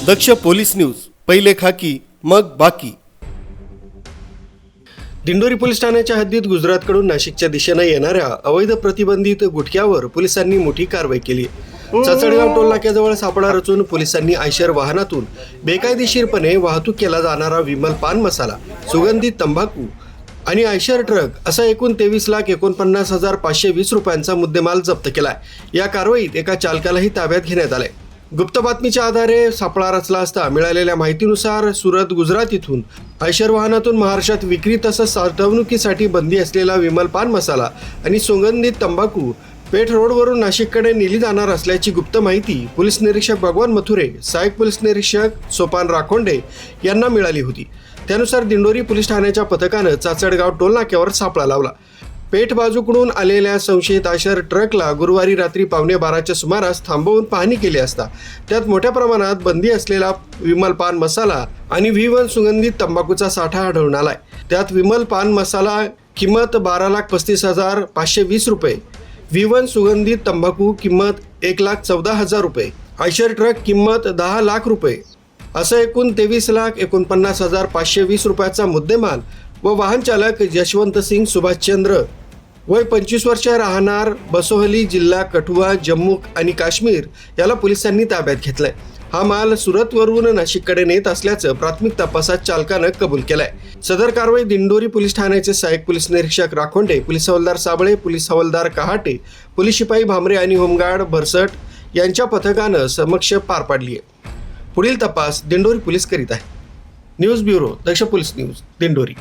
दक्ष police news, पहिले खाकी मग बाकी। दिंडोरी पोलीस ठाण्याच्या हद्दीत गुजरातकडून नाशिकच्या दिशेने येणाऱ्या अवैध प्रतिबंधित गुटख्यावर पोलिसांनी मोठी कारवाई केली। चाचडगाव टोल नाक्याजवळ सापळा रचून पोलिसांनी आयशर वाहनातून बेकायदेशीरपणे वाहतूक केला जाणारा विमल पान मसाला, सुगंधित तंबाखू आणि आयशर ट्रक असा एकूण 23,49,520 रुपयांचा मुद्देमाल जप्त केलाय। या कारवाईत एका चालकालाही ताब्यात घेण्यात आले। गुप्त बातमीच्या आधारे सापळा रचला असता मिळालेल्या माहितीनुसार सुरत, गुजरात इथून आयशर वाहनातून महाराष्ट्रात विक्री तसंच साठवणुकीसाठी बंदी असलेला विमल पान मसाला आणि सुगंधित तंबाखू पेठ रोडवरून नाशिककडे नेली जाणार असल्याची गुप्त माहिती पोलीस निरीक्षक भगवान मथुरे, सहाय्यक पोलीस निरीक्षक सोपान राखोंडे यांना मिळाली होती। त्यानुसार दिंडोरी पोलीस ठाण्याच्या पथकानं चाचडगाव टोल नाक्यावर सापळा लावला। पेठ बाजूकडून आलेल्या संशयित आयशर ट्रकला गुरुवारी रात्री 12:15च्या सुमारास थांबवून पाहणी केली असता त्यात मोठ्या प्रमाणात बंदी असलेला विमल पान मसाला आणि V1 सुगंधित तंबाखूचा साठा आढळून आलाय। त्यात विमल पान मसाला किंमत 12,35,520 रुपये, V1 सुगंधित तंबाखू किंमत 1,14,000 रुपये, आयशर ट्रक किंमत 10 लाख रुपये असं एकूण 23,49,520 रुपयाचा मुद्देमाल व वाहन चालक यशवंत सिंग सुभाषचंद्र वय 25 वर्ष राहणार बसोहली, जिल्हा कठुआ, जम्मू आणि काश्मीर याला पोलिसांनी ताब्यात घेतलंय। हा माल सुरतवरून नाशिककडे नेत असल्याचं प्राथमिक तपासात चालकानं कबूल केलंय। सदर कारवाई दिंडोरी पोलीस ठाण्याचे सहाय्यक पोलीस निरीक्षक राखोंडे, पोलीस हवालदार साबळे, पोलीस हवालदार कहाटे, पोलीस शिपाई भामरे आणि होमगार्ड भरसट यांच्या पथकानं समक्ष पार पाडली आहे। पुढील तपास दिंडोरी पोलीस करीत आहे। न्यूज ब्युरो, दक्ष पोलीस न्यूज, दिंडोरी।